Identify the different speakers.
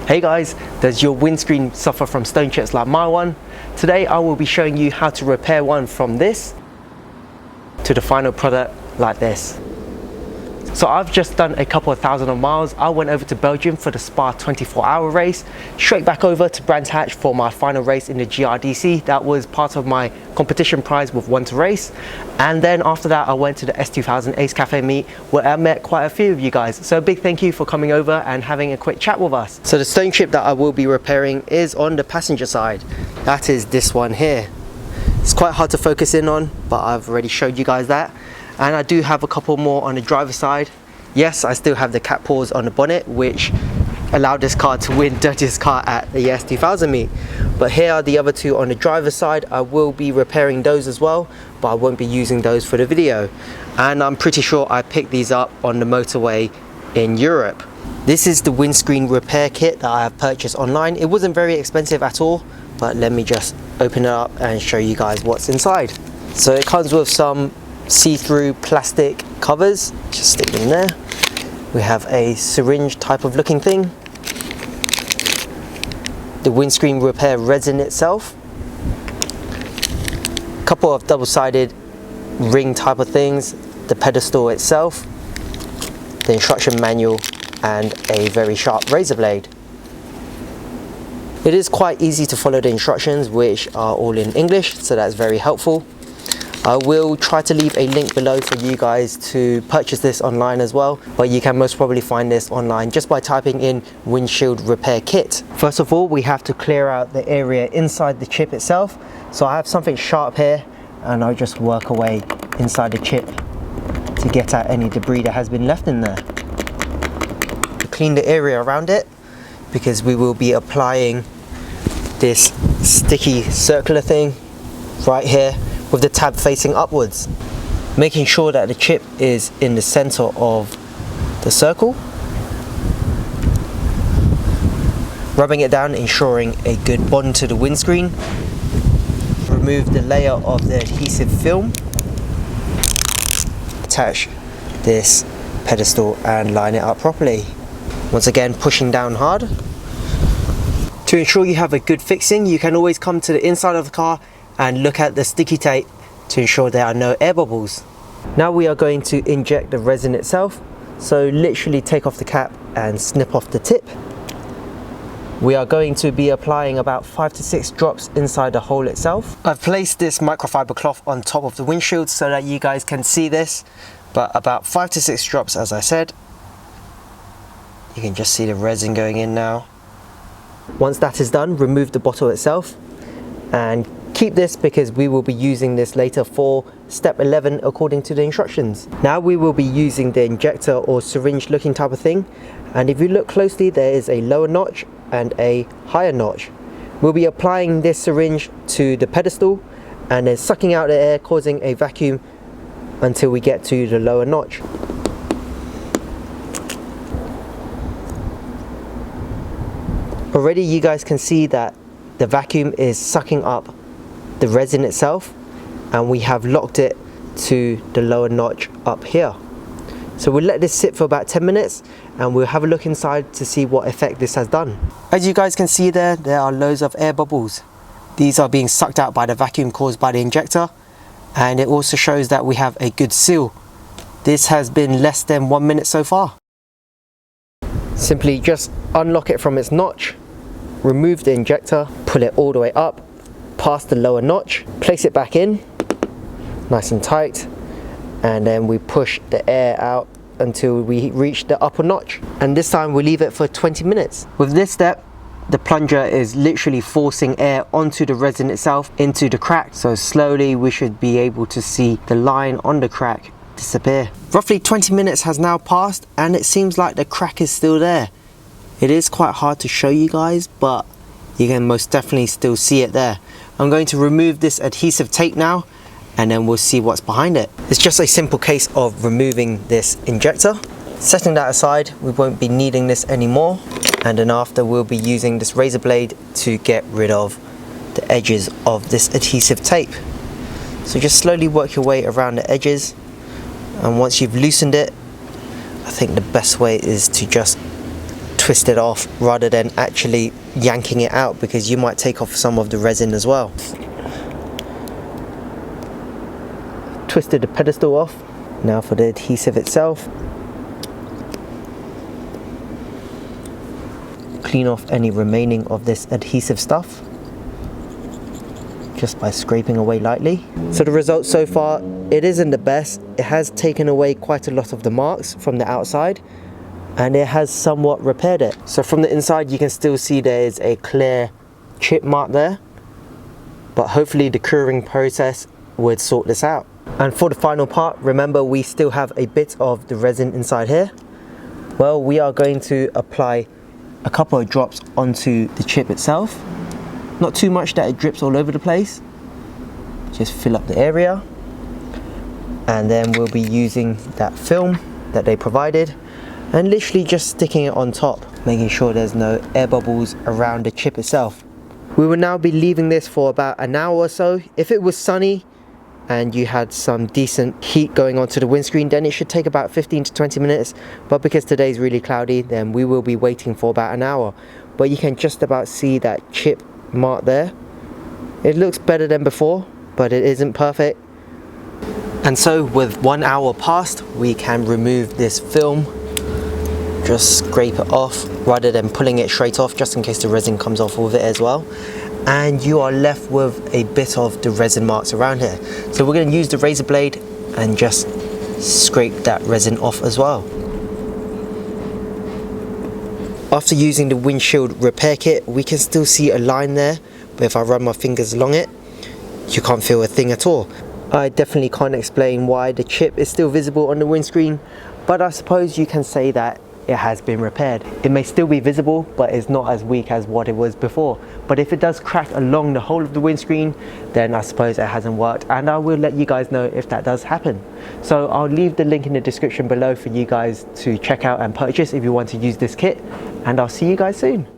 Speaker 1: Hey guys, does your windscreen suffer from stone chips like my one? Today I will be showing you how to repair one from this to the final product like this. So I've just done a couple of thousand of miles. I went over to Belgium for the Spa 24-hour race, straight back over to Brands Hatch for my final race in the GRDC. That was part of my competition prize with One to Race. And then after that, I went to the S2000 Ace Cafe meet where I met quite a few of you guys. So a big thank you for coming over and having a quick chat with us. So the stone chip that I will be repairing is on the passenger side. That is this one here. It's quite hard to focus in on, but I've already showed you guys that. And I do have a couple more on the driver's side. Yes, I still have the cat paws on the bonnet, which allowed this car to win dirtiest car at the S2000 meet. But here are the other two on the driver's side. I will be repairing those as well, but I won't be using those for the video. And I'm pretty sure I picked these up on the motorway in Europe. This is the windscreen repair kit that I have purchased online. It wasn't very expensive at all, but let me just open it up and show you guys what's inside. So it comes with some see-through plastic covers, just stick them there. We have a syringe type of looking thing, the windscreen repair resin itself, a couple of double-sided ring type of things, the pedestal itself, the instruction manual, and a very sharp razor blade. It is quite easy to follow the instructions, which are all in English, so that's very helpful. I will try to leave a link below for you guys to purchase this online as well, but you can most probably find this online just by typing in windshield repair kit. First of all, we have to clear out the area inside the chip itself. So I have something sharp here and I'll just work away inside the chip to get at any debris that has been left in there. To clean the area around it, because we will be applying this sticky circular thing right here with the tab facing upwards, making sure that the chip is in the center of the circle, rubbing it down, ensuring a good bond to the windscreen. Remove the layer of the adhesive film, attach this pedestal and line it up properly. Once again, pushing down hard. To ensure you have a good fixing, you can always come to the inside of the car and look at the sticky tape to ensure there are no air bubbles. Now we are going to inject the resin itself, so literally take off the cap and snip off the tip. We are going to be applying about 5 to 6 drops inside the hole itself. I've placed this microfiber cloth on top of the windshield so that you guys can see this, but about 5 to 6 drops, as I said. You can just see the resin going in now. Once that is done, remove the bottle itself and keep this because we will be using this later for step 11 according to the instructions. Now we will be using the injector or syringe looking type of thing, and if you look closely there is a lower notch and a higher notch. We'll be applying this syringe to the pedestal and then sucking out the air, causing a vacuum until we get to the lower notch. Already you guys can see that the vacuum is sucking up the resin itself, and we have locked it to the lower notch up here. So we'll let this sit for about 10 minutes and we'll have a look inside to see what effect this has done. As you guys can see there are loads of air bubbles. These are being sucked out by the vacuum caused by the injector, and it also shows that we have a good seal. This has been less than 1 minute so far. Simply just unlock it from its notch, remove the injector, pull it all the way up past the lower notch, place it back in nice and tight, and then we push the air out until we reach the upper notch, and this time we leave it for 20 minutes. With this step, the plunger is literally forcing air onto the resin itself into the crack, so slowly we should be able to see the line on the crack disappear. Roughly 20 minutes has now passed and it seems like the crack is still there. It is quite hard to show you guys, but you can most definitely still see it there. I'm going to remove this adhesive tape now and then we'll see what's behind it. It's just a simple case of removing this injector. Setting that aside, we won't be needing this anymore, and then after we'll be using this razor blade to get rid of the edges of this adhesive tape. So just slowly work your way around the edges, and once you've loosened it, I think the best way is to just twist it off rather than actually yanking it out, because you might take off some of the resin as well. Twisted the pedestal off. Now for the adhesive itself. Clean off any remaining of this adhesive stuff just by scraping away lightly. So the result so far, it isn't the best. It has taken away quite a lot of the marks from the outside, and it has somewhat repaired it. So from the inside you can still see there is a clear chip mark there, but hopefully the curing process would sort this out. And for the final part, remember we still have a bit of the resin inside here. Well, we are going to apply a couple of drops onto the chip itself. Not too much that it drips all over the place. Just fill up the area. And then we'll be using that film that they provided and literally just sticking it on top, making sure there's no air bubbles around the chip itself. We will now be leaving this for about an hour or so. If it was sunny and you had some decent heat going onto the windscreen, then it should take about 15 to 20 minutes. But because today's really cloudy, then we will be waiting for about an hour. But you can just about see that chip mark there. It looks better than before, but it isn't perfect. And so with 1 hour past, we can remove this film. Just scrape it off rather than pulling it straight off, just in case the resin comes off with it as well. And you are left with a bit of the resin marks around here. So we're going to use the razor blade and just scrape that resin off as well. After using the windshield repair kit, we can still see a line there, but if I run my fingers along it, you can't feel a thing at all. I definitely can't explain why the chip is still visible on the windscreen, but I suppose you can say that it has been repaired. It may still be visible, but it's not as weak as what it was before. But if it does crack along the whole of the windscreen, then I suppose it hasn't worked, and I will let you guys know if that does happen. So I'll leave the link in the description below for you guys to check out and purchase if you want to use this kit, and I'll see you guys soon.